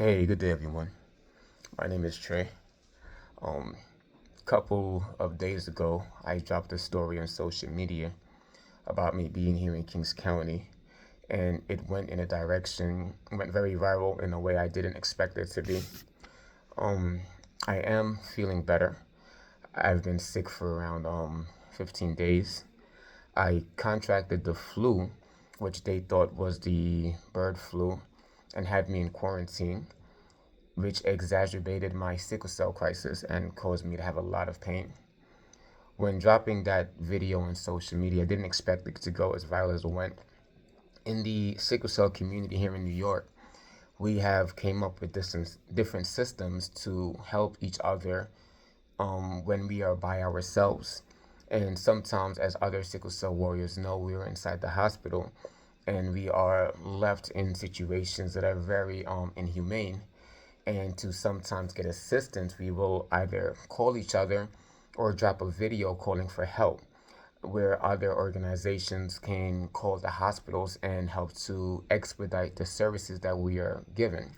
Hey, good day, everyone. My name is Trey. Um, Couple of days ago, I dropped a story on social media about me being here in Kings County, and it went in a direction, went very viral in a way I didn't expect it to be. Um, I am feeling better. I've been sick for around 15 days. I contracted the flu, which they thought was the bird flu, and had me in quarantine, which exacerbated my sickle cell crisis and caused me to have a lot of pain. When dropping that video on social media, I didn't expect it to go as viral as it went. In the sickle cell community here in New York, we have came up with different systems to help each other when we are by ourselves. And sometimes, as other sickle cell warriors know, we are inside the hospital and we are left in situations that are very inhumane. And to sometimes get assistance, we will either call each other or drop a video calling for help, where other organizations can call the hospitals and help to expedite the services that we are given.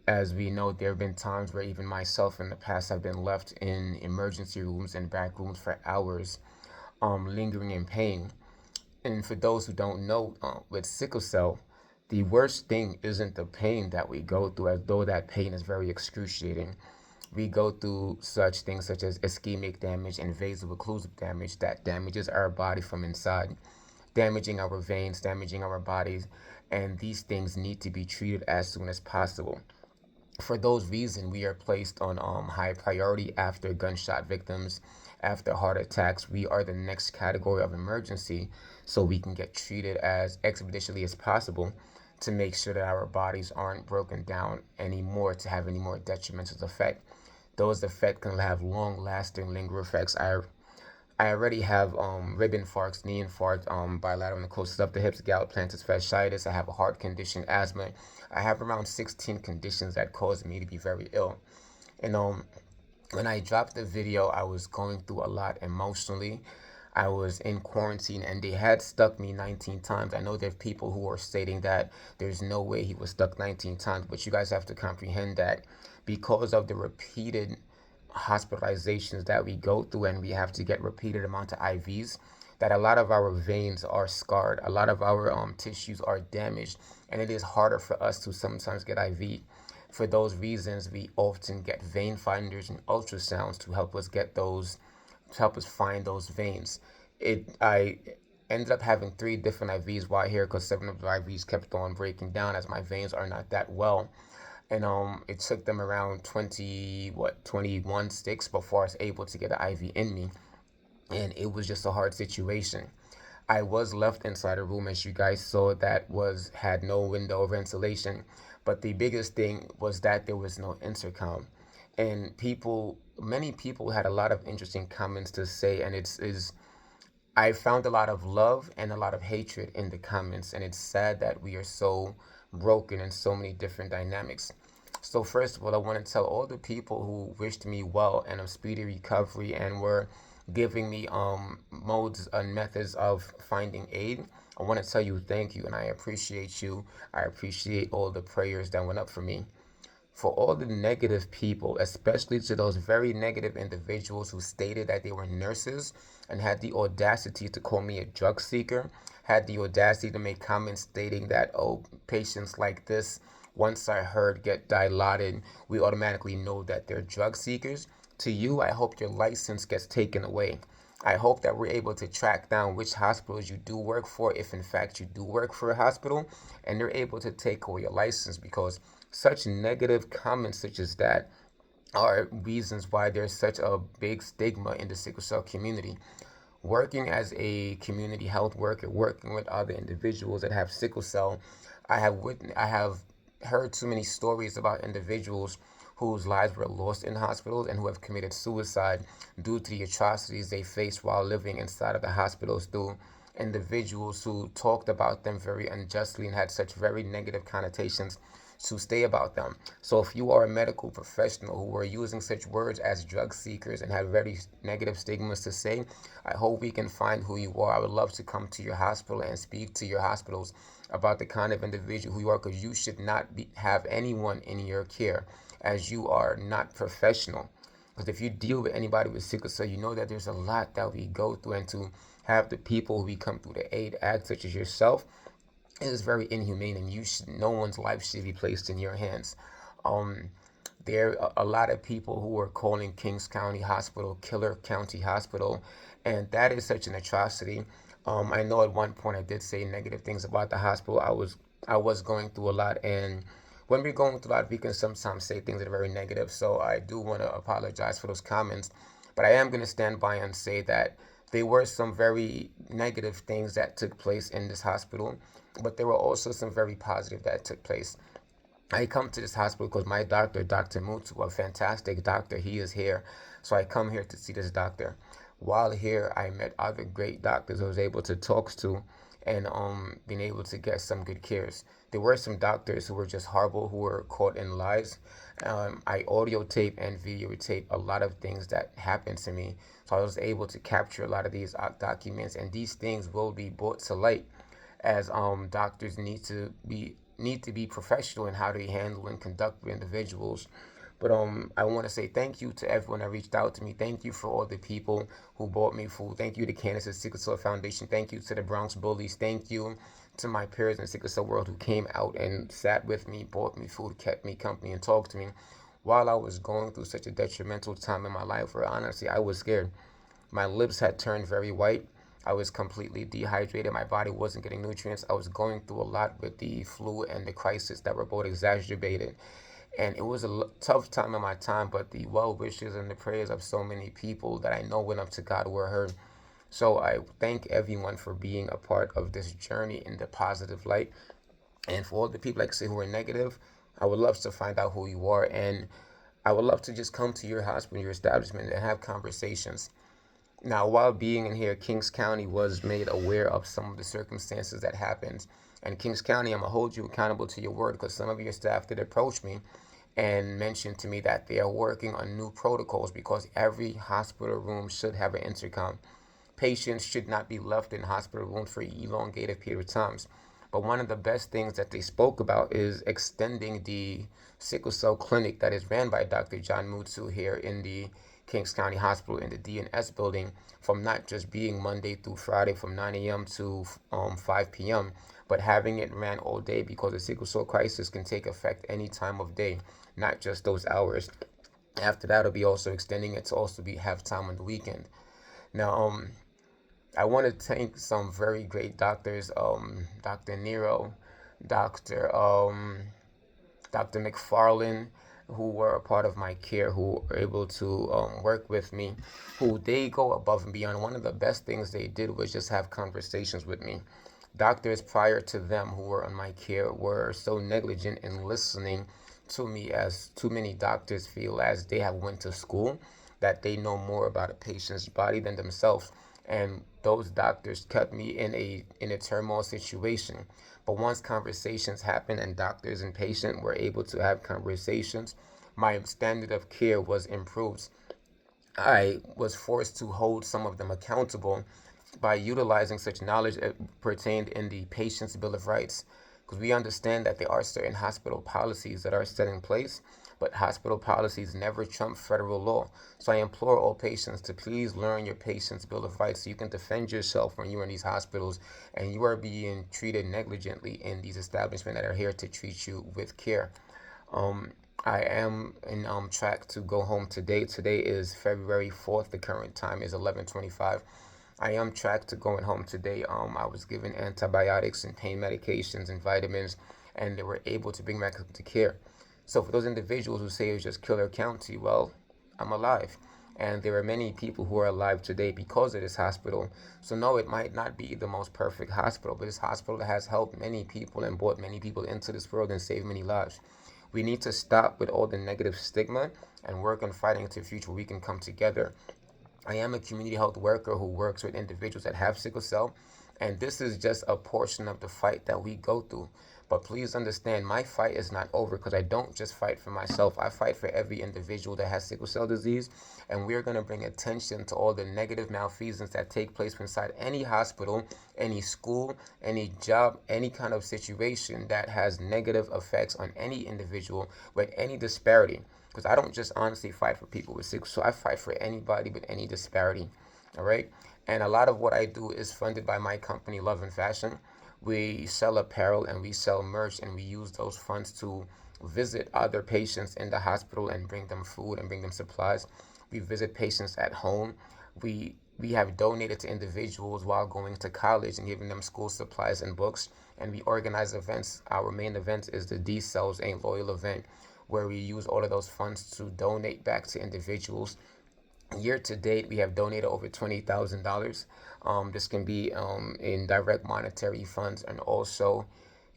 As we know, there have been times where even myself in the past have been left in emergency rooms and back rooms for hours, lingering in pain. And for those who don't know, with sickle cell, the worst thing isn't the pain that we go through, as though that pain is very excruciating. We go through such things such as ischemic damage and vaso-occlusive damage that damages our body from inside, damaging our veins, damaging our bodies, and these things need to be treated as soon as possible. For those reasons, we are placed on high priority after gunshot victims, after heart attacks. We are the next category of emergency, so we can get treated as expeditiously as possible to make sure that our bodies aren't broken down anymore to have any more detrimental effect. Those effects can have long-lasting linger effects. I already have rib infarcts, knee infarct, bilateral necrosis of the hips, gout, plantar fasciitis. I have a heart condition, asthma. I have around 16 conditions that cause me to be very ill. And when I dropped the video, I was going through a lot emotionally. I was in quarantine and they had stuck me 19 times. I know there are people who are stating that there's no way he was stuck 19 times, but you guys have to comprehend that because of the repeated hospitalizations that we go through and we have to get repeated amount of IVs, that a lot of our veins are scarred, a lot of our tissues are damaged, and it is harder for us to sometimes get IV. For those reasons, we often get vein finders and ultrasounds to help us get those, to help us find those veins. I ended up having three different IVs while here because seven of the IVs kept on breaking down as my veins are not that well. And it took them around 21 sticks before I was able to get an IV in me, and it was just a hard situation. I was left inside a room, as you guys saw, that was had no window or ventilation, but the biggest thing was that there was no intercom, and many people had a lot of interesting comments to say, and it's is I found a lot of love and a lot of hatred in the comments, and it's sad that we are so broken in so many different dynamics. So first of all, I want to tell all the people who wished me well and a speedy recovery and were giving me modes and methods of finding aid. I want to tell you thank you and I appreciate you. I appreciate all the prayers that went up for me. For all the negative people, especially to those very negative individuals who stated that they were nurses and had the audacity to call me a drug seeker, had the audacity to make comments stating that, oh, patients like this, once I heard get dilaudid, we automatically know that they're drug seekers. To you, I hope your license gets taken away. I hope that we're able to track down which hospitals you do work for, if in fact you do work for a hospital, and they're able to take away your license because such negative comments such as that are reasons why there's such a big stigma in the sickle cell community. Working as a community health worker, working with other individuals that have sickle cell, I have heard too many stories about individuals whose lives were lost in hospitals and who have committed suicide due to the atrocities they faced while living inside of the hospitals through individuals who talked about them very unjustly and had such very negative connotations to stay about them. So if you are a medical professional who are using such words as drug seekers and have very negative stigmas to say, I hope we can find who you are. I would love to come to your hospital and speak to your hospitals about the kind of individual who you are, because you should not have anyone in your care as you are not professional. Because if you deal with anybody with sickle cell, you know that there's a lot that we go through, and to have the people who we come through the aid act, such as yourself, it is very inhumane, and no one's life should be placed in your hands. Um, there are a lot of people who are calling Kings County Hospital Killer County Hospital, and that is such an atrocity. I know at one point I did say negative things about the hospital. I was going through a lot, and when we're going through a lot, we can sometimes say things that are very negative. So I do want to apologize for those comments, but I am going to stand by and say that there were some very negative things that took place in this hospital, but there were also some very positive that took place. I come to this hospital because my doctor, Dr. Mutu, a fantastic doctor, he is here. So I come here to see this doctor. While here, I met other great doctors I was able to talk to, and being able to get some good cares. There were some doctors who were just horrible, who were caught in lies. I audio tape and videotape a lot of things that happened to me. So I was able to capture a lot of these documents, and these things will be brought to light as doctors need to be professional in how they handle and conduct with individuals. But I want to say thank you to everyone that reached out to me. Thank you for all the people who bought me food. Thank you to Kansas Sickle Cell Foundation. Thank you to the Bronx Bullies. Thank you to my peers in the Sickle Cell world who came out and sat with me, bought me food, kept me company, and talked to me while I was going through such a detrimental time in my life where honestly I was scared. My lips had turned very white. I was completely dehydrated. My body wasn't getting nutrients. I was going through a lot with the flu and the crisis that were both exacerbated. And it was a tough time in my time, but the well wishes and the prayers of so many people that I know went up to God were heard. So I thank everyone for being a part of this journey in the positive light. And for all the people, like I say, who are negative, I would love to find out who you are. And I would love to just come to your hospital, your establishment, and have conversations. Now, while being in here, Kings County was made aware of some of the circumstances that happened. And Kings County, I'm going to hold you accountable to your word, because some of your staff did approach me and mention to me that they are working on new protocols, because every hospital room should have an intercom. Patients should not be left in hospital rooms for elongated period of times. But one of the best things that they spoke about is extending the sickle cell clinic that is ran by Dr. John Mutsu here in the Kings County Hospital in the D&S building, from not just being Monday through Friday from 9 a.m. to 5 p.m., but having it ran all day, because the sickle cell crisis can take effect any time of day, not just those hours. After that, it'll be also extending it to also have time on the weekend. Now, I want to thank some very great doctors, Dr. Nero, Dr. Dr. McFarlane, who were a part of my care, who were able to work with me, who they go above and beyond. One of the best things they did was just have conversations with me. Doctors prior to them who were on my care were so negligent in listening to me, as too many doctors feel as they have went to school, that they know more about a patient's body than themselves. And those doctors kept me in a turmoil situation. But once conversations happened and doctors and patient were able to have conversations, my standard of care was improved. I was forced to hold some of them accountable by utilizing such knowledge that pertained in the patient's Bill of Rights. Because we understand that there are certain hospital policies that are set in place, but hospital policies never trump federal law. So I implore all patients to please learn your patient's Bill of Rights so you can defend yourself when you're in these hospitals and you are being treated negligently in these establishments that are here to treat you with care. I am in track to go home today. Today is February 4th. The current time is 11:25. I am tracked to going home today. I was given antibiotics and pain medications and vitamins, and they were able to bring me back to care. So for those individuals who say it's just Killer County, well, I'm alive. And there are many people who are alive today because of this hospital. So no, it might not be the most perfect hospital, but this hospital has helped many people and brought many people into this world and saved many lives. We need to stop with all the negative stigma and work on fighting into the future where we can come together. I am a community health worker who works with individuals that have sickle cell, and this is just a portion of the fight that we go through. But please understand, my fight is not over, because I don't just fight for myself. I fight for every individual that has sickle cell disease, and we're going to bring attention to all the negative malfeasance that take place inside any hospital, any school, any job, any kind of situation that has negative effects on any individual with any disparity. Because I don't just honestly fight for people with sickle cell, I fight for anybody with any disparity. All right. And a lot of what I do is funded by my company, Love and Fashion. We sell apparel and we sell merch, and we use those funds to visit other patients in the hospital and bring them food and bring them supplies. We visit patients at home. We have donated to individuals while going to college and giving them school supplies and books. And we organize events. Our main event is the D Cells Ain't Loyal event, where we use all of those funds to donate back to individuals. Year to date, we have donated over $20,000. This can be in direct monetary funds, and also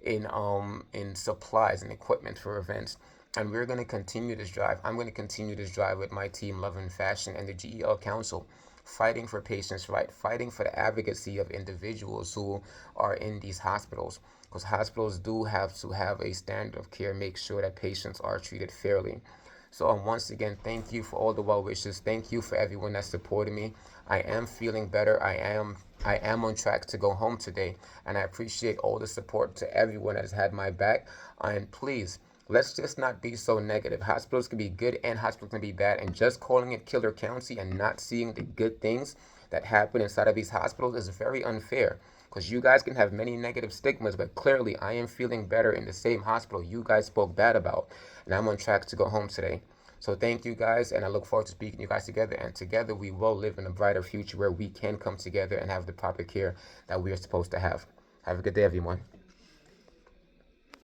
in supplies and equipment for events. And we're going to continue this drive. I'm going to continue this drive with my team, Love and Fashion, and the GEL Council, fighting for patients' rights, fighting for the advocacy of individuals who are in these hospitals. Because hospitals do have to have a standard of care, make sure that patients are treated fairly. So once again, thank you for all the well wishes. Thank you for everyone that supported me. I am feeling better. I am on track to go home today, and I appreciate all the support to everyone that has had my back. And please, let's just not be so negative. Hospitals can be good and hospitals can be bad, and just calling it Killer County and not seeing the good things that happen inside of these hospitals is very unfair. Because you guys can have many negative stigmas, but clearly I am feeling better in the same hospital you guys spoke bad about, and I'm on track to go home today. So thank you guys, and I look forward to speaking to you guys together, and together we will live in a brighter future where we can come together and have the proper care that we are supposed to have. Have a good day, everyone.